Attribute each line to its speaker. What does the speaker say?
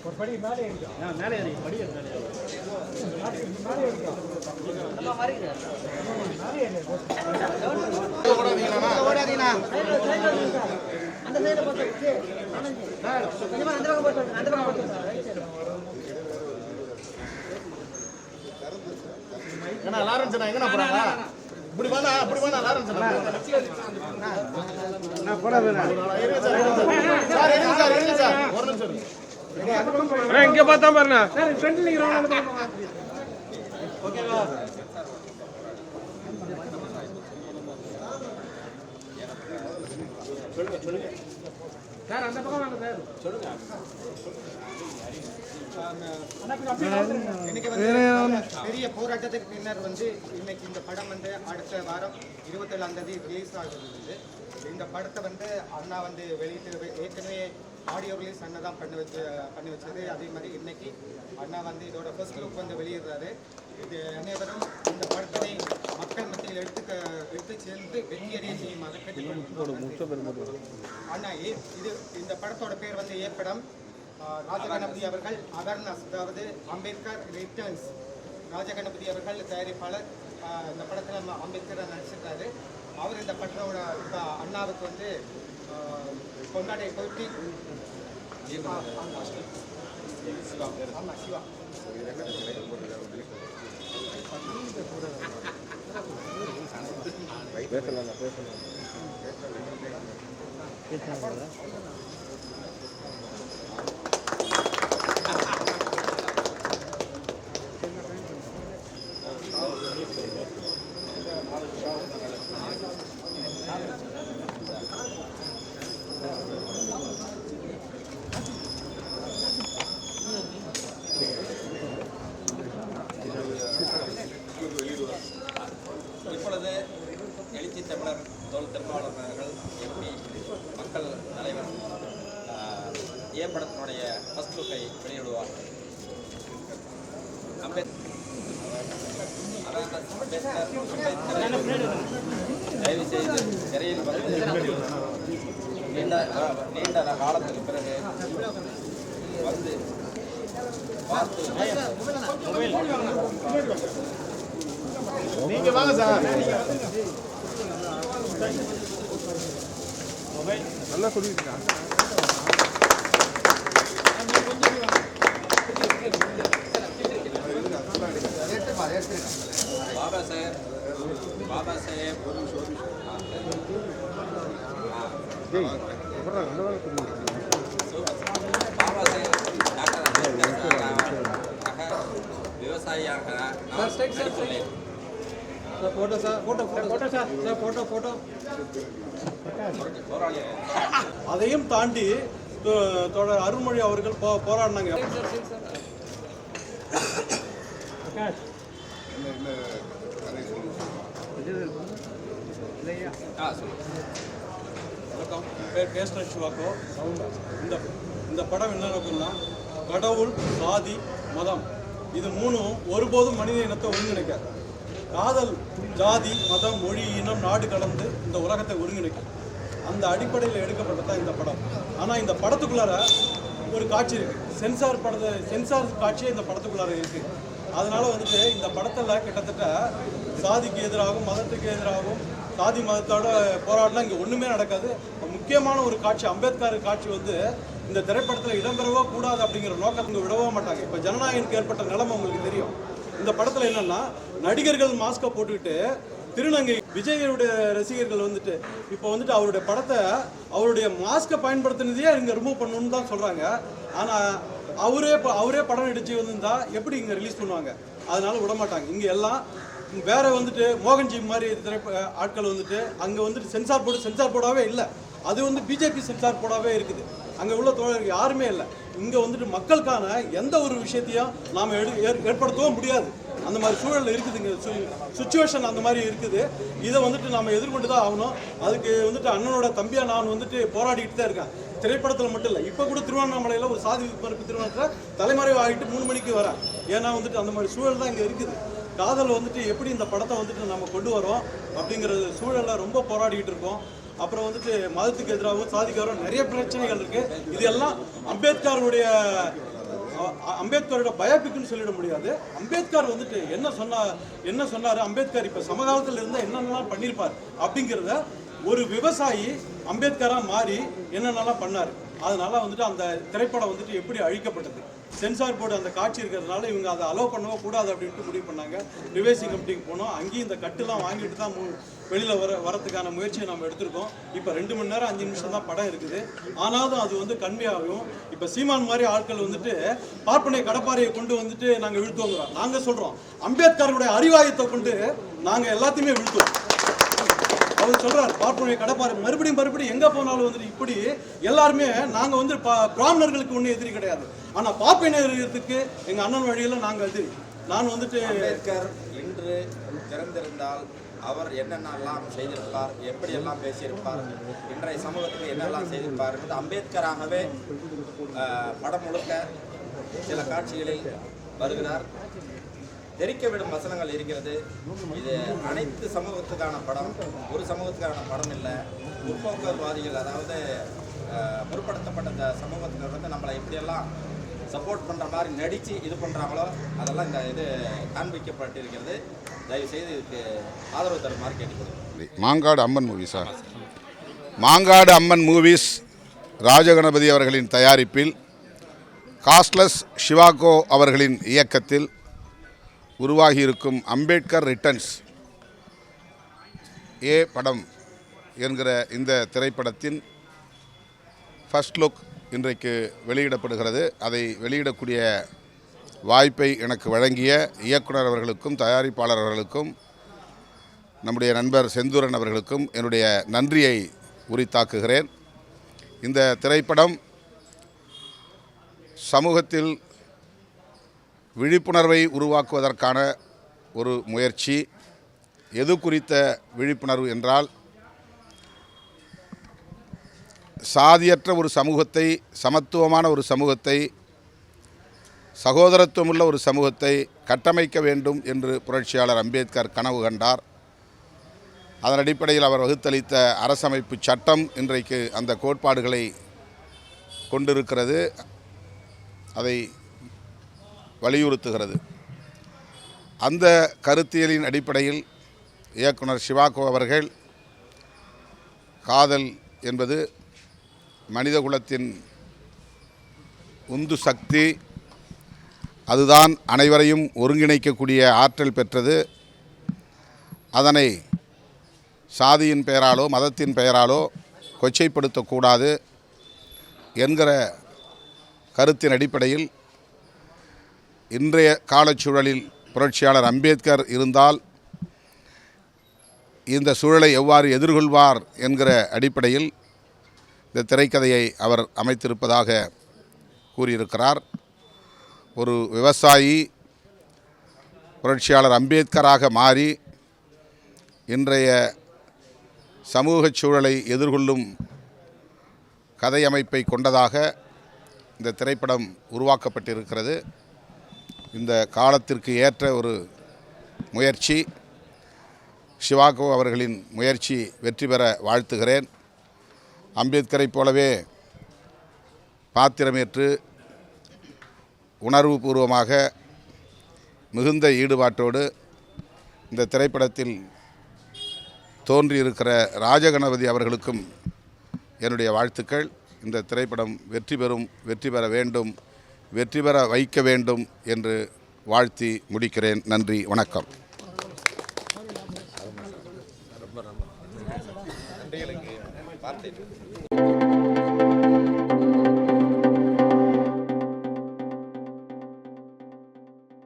Speaker 1: ஒரு படி மேலே ஏறிக்கும். மேலே ஏறி படி மேலே ஏறிக்கும். ஓடாதீங்கண்ணா. அந்த சைடில் போட்டு கொஞ்சமாக அந்த பக்கம் போட்டு அந்த பக்கம் போட்டு ஏன்னா லாரன்ஸ் எங்கண்ணா போறாங்க? இப்படி வாங்க அப்படி வாங்க லாரன்ஸ் நான் போட சார் ஒரு நிமிஷம் இங்க பார்த்தா பாருங்க ஓகேவா? சொல்லுங்க சார் அந்த பக்கம் வாங்க சார் சொல்லுங்க. இன்னைக்கு பெரிய போராட்டத்துக்கு பின்னர் இன்னைக்கு இந்த படம் அடுத்த வாரம் 27ஆம் தேதி ரிலீஸ் ஆகுது. இந்த படத்தை அண்ணா வெளியிட்டு ஏற்கனவே ஆடியோ ரிலீஸ் அண்ணா தான் பண்ணி வச்சது. அதே மாதிரி இன்னைக்கு அண்ணா இதோட ஃபர்ஸ்ட் லுக் வெளியிடுறாரு. இது அனைவரும் இந்த படத்தினை மக்கள் மத்தியில் எடுத்து சேர்ந்து வெற்றியடைய செய்யுமாக கேட்டுக்கொள்கிறோம். அண்ணா இது இந்த படத்தோட பேர் ஏற்படம். ராஜகணபதி அவர்கள் அவேர்னஸ், அதாவது அம்பேத்கர் ரிட்டர்ன்ஸ். ராஜகணபதி அவர்கள் தயாரிப்பாளர். இந்த படத்தில் அம்பேத்கர் நடிச்சிருக்காரு. அவர் இந்த படத்தோட அண்ணாவுக்கு கொண்டாடைய போட்டி சிவா
Speaker 2: இப்பொழுது எழுச்சி தமிழர் தோல் திருமாவளவர்கள் எம்பி மக்கள் தலைவர் ஏ படத்தினுடைய ஃபர்ஸ்ட் லுக்கை வெளியிடுவார். தயவு செய்து திரையில் நீண்ட காலத்துக்கு பிறகு பார்த்து
Speaker 1: நீங்க வாங்க சார். நல்லா சொல்லிருக்கேன்.
Speaker 2: பாபா சாஹேப் பாபா சாஹேப் டாக்டர் அம்பேத்கர் விவசாயியாக நான் நடித்துள்ளேன்.
Speaker 1: Photo sir photo sir sir photo
Speaker 3: அதையும் தாண்டி தோழர் அருள்மொழி அவர்கள் போராடினாங்க. வணக்கம், பேர் பேஸ்டர் சிவாக்கோ. இந்த படம் என்ன இருக்குன்னா, கடவுள், சாதி, மதம் இது மூணும் ஒருபோதும் மனித இனத்தை ஒருங்கிணைக்காது. காதல் ஜாதி மதம் மொழி இனம் நாடு கடந்து இந்த உலகத்தை ஒருங்கிணைக்கும். அந்த அடிப்படையில் எடுக்கப்பட்டதான் இந்த படம். ஆனால் இந்த படத்துக்குள்ளார ஒரு காட்சி இருக்குது. சென்சார் காட்சியே இந்த படத்துக்குள்ளார இருக்குது. அதனால் இந்த படத்தில் கிட்டத்தட்ட சாதிக்கு எதிராகவும் மதத்துக்கு எதிராகவும் சாதி மதத்தோட போராட்டம் இங்கே ஒன்றுமே நடக்காது. முக்கியமான ஒரு காட்சி அம்பேத்கர் காட்சி இந்த திரைப்படத்தில் இடம்பெறவோ கூடாது அப்படிங்கிற நோக்கத்தை விடவோ மாட்டாங்க. இப்போ ஜனநாயகனுக்கு ஏற்பட்ட நிலைமை உங்களுக்கு தெரியும். இந்த படத்தில் என்னென்னா, நடிகர்கள் மாஸ்கை போட்டுக்கிட்டு திருநங்கை விஜயோடைய ரசிகர்கள் இப்போ அவருடைய படத்தை அவருடைய மாஸ்கை பயன்படுத்தினதையே இங்கே ரிமூவ் பண்ணணும்னு தான் சொல்கிறாங்க. ஆனால் அவரே படம் நடிச்சு எப்படி இங்கே ரிலீஸ் பண்ணுவாங்க? அதனால விடமாட்டாங்க. இங்கே எல்லாம் வேற மோகன்ஜி மாதிரி ஆட்கள் அங்கே சென்சார் போடாவே இல்லை. அது பிஜேபி சென்சார் போடாவே இருக்குது. அங்கே உள்ள தோழர்கள் யாருமே இல்லை. இங்கே மக்களுக்கான எந்த ஒரு விஷயத்தையும் நாம் ஏற்படுத்தவும் முடியாது. அந்த மாதிரி சூழல் இருக்குதுங்க. சுச்சுவேஷன் அந்த மாதிரி இருக்குது. இதை நாம் எதிர்கொண்டு தான் ஆகணும். அதுக்கு அண்ணனோட தம்பியா நான் போராடிக்கிட்டு தான் இருக்கேன். திரைப்படத்தில் மட்டும் இல்லை, இப்போ கூட திருவண்ணாமலையில் ஒரு சாதி மறுப்பு திருமணத்தில் தலைமறைவு ஆகிட்டு 3 மணிக்கு வரேன். ஏன்னா அந்த மாதிரி சூழல் தான் இங்கே இருக்குது. காதல் எப்படி இந்த படத்தை நம்ம கொண்டு வரோம் அப்படிங்கிற சூழலில் ரொம்ப போராடிக்கிட்டு இருக்கோம். அப்புறம் வந்துட்டு மதத்துக்கு எதிராகவும் சாதிக்காகவும் நிறைய பிரச்சனைகள் இருக்கு. இது எல்லாம் அம்பேத்கரோட பயோபிக்னு சொல்லிட முடியாது. அம்பேத்கர் வந்துட்டு என்ன சொன்னாரு, அம்பேத்கர் இப்ப சமகாலத்தில் இருந்தால் என்னென்னலாம் பண்ணியிருப்பார் அப்படிங்கிறத ஒரு விவசாயி அம்பேத்கரா மாறி என்னென்னலாம் பண்ணாரு. அதனால வந்துட்டு அந்த திரைப்படம் வந்துட்டு எப்படி அழிக்கப்பட்டது, சென்சார் போர்டு அந்த காட்சி இருக்கிறதுனால இவங்க அதை அலோவ் பண்ணவோ கூடாது அப்படின்ட்டு முடிவு பண்ணாங்க. ரிவைசிங் கமிட்டிக்கு போனோம். அங்கேயும் இந்த கட்டுலாம் வாங்கிட்டு தான் வெளியில் வரத்துக்கான முயற்சியை நம்ம எடுத்திருக்கோம். இப்போ 2 மணி நேரம் 5 நிமிஷம் தான் படம் இருக்குது. ஆனாலும் அது வந்து கன்வே இப்போ சீமான் மாதிரி ஆட்கள் வந்துட்டு பார்ப்பனை கடப்பாறையை கொண்டு வந்துட்டு நாங்கள் வீழ்த்துவோங்கிறோம். நாங்கள் சொல்கிறோம் அம்பேத்கருடைய அறிவாயத்தை கொண்டு நாங்கள் எல்லாத்தையுமே வீழ்த்துவோம். அவர் சொல்றாரு பார்ப்பனை கடப்பாறை மறுபடியும் எங்க போனாலும் வந்துட்டு இப்படி எல்லாருமே நாங்க வந்து பிராமணர்களுக்கு ஒன்றும் எதிரி கிடையாது. ஆனா பார்ப்பனர்களுக்கு எங்க அண்ணன் வழியில நாங்க எதிரி. நான் வந்துட்டு
Speaker 2: அம்பேத்கர் இன்று பிறந்திருந்தால் அவர் என்னென்னலாம் செய்திருப்பார், எப்படியெல்லாம் பேசியிருப்பார், இன்றைய சமூகத்துக்கு என்னெல்லாம் செய்திருப்பார் என்பது அம்பேத்கராகவே படம் முழுக்க சில காட்சிகளில் வருகிறார். தெரிக்க விடும் வசனங்கள் இருக்கிறது. இது அனைத்து சமூகத்துக்கான படம், ஒரு சமூகத்துக்கான படம் இல்லை. முற்போக்குவாதிகள், அதாவது முற்படுத்தப்பட்ட சமூகத்தினர் வந்து நம்மளை எப்படியெல்லாம் சப்போர்ட் பண்ணுற மாதிரி நடித்து இது பண்ணுறாங்களோ அதெல்லாம் இந்த இது காண்பிக்கப்பட்டிருக்கிறது. தயவுசெய்து இதுக்கு ஆதரவு தருமாறு கேட்டுக்கொள்கிறேன்.
Speaker 4: மாங்காடு அம்மன் மூவிஸா? மாங்காடு அம்மன் மூவிஸ் ராஜகணபதி அவர்களின் தயாரிப்பில் காஸ்ட்லெஸ் சிவாகோ அவர்களின் இயக்கத்தில் உருவாகியிருக்கும் அம்பேத்கர் ரிட்டர்ன்ஸ் ஏ படம் என்கிற இந்த திரைப்படத்தின் ஃபர்ஸ்ட் லுக் இன்றைக்கு வெளியிடப்படுகிறது. அதை வெளியிடக்கூடிய வாய்ப்பை எனக்கு வழங்கிய இயக்குனர் அவர்களுக்கும் தயாரிப்பாளர் அவர்களுக்கும் நம்முடைய நண்பர் செந்தூரன் அவர்களுக்கும் என்னுடைய நன்றியை உரித்தாக்குகிறேன். இந்த திரைப்படம் சமூகத்தில் விழிப்புணர்வை உருவாக்குவதற்கான ஒரு முயற்சி. எது குறித்த விழிப்புணர்வு என்றால், சாதியற்ற ஒரு சமூகத்தை, சமத்துவமான ஒரு சமூகத்தை, சகோதரத்துவமுள்ள ஒரு சமூகத்தை கட்டமைக்க வேண்டும் என்று புரட்சியாளர் அம்பேத்கர் கனவு கண்டார். அதன் அடிப்படையில் அவர் வகுத்தளித்த அரசமைப்பு சட்டம் இன்றைக்கு அந்த கோட்பாடுகளை கொண்டிருக்கிறது, அதை வலியுறுத்துகிறது. அந்த கருத்தியலின் அடிப்படையில் இயக்குனர் சிவாகோ அவர்கள் காதல் என்பது மனிதகுலத்தின் உந்து சக்தி, அதுதான் அனைவரையும் ஒருங்கிணைக்கக்கூடிய ஆற்றல் பெற்றது, அதனை சாதியின் பெயராலோ மதத்தின் பெயராலோ கொச்சைப்படுத்தக்கூடாது என்கிற கருத்தின் அடிப்படையில் இன்றைய காலச்சூழலில் புரட்சியாளர் அம்பேத்கர் இருந்தால் இந்த சூழலை எவ்வாறு எதிர்கொள்வார் என்கிற அடிப்படையில் இந்த திரைக்கதையை அவர் அமைத்திருப்பதாக கூறியிருக்கிறார். ஒரு விவசாயி புரட்சியாளர் அம்பேத்கராக மாறி இன்றைய சமூக சூழலை எதிர்கொள்ளும் கதை அமைப்பை கொண்டதாக இந்த திரைப்படம் உருவாக்கப்பட்டிருக்கிறது. இந்த காலத்திற்கு ஏற்ற ஒரு முயற்சி. சிவாகோ அவர்களின் முயற்சி வெற்றி பெற வாழ்த்துகிறேன். அம்பேத்கரைப் போலவே பாத்திரமேற்று உணர்வுபூர்வமாக மிகுந்த ஈடுபாட்டோடு இந்த திரைப்படத்தில் தோன்றியிருக்கிற ராஜகணபதி அவர்களுக்கும் என்னுடைய வாழ்த்துக்கள். இந்த திரைப்படம் வெற்றி பெற வேண்டும், வெற்றி பெற வைக்க வேண்டும் என்று வாழ்த்தி முடிக்கிறேன். நன்றி, வணக்கம்.
Speaker 2: நன்றிகளுக்கு வார்த்தை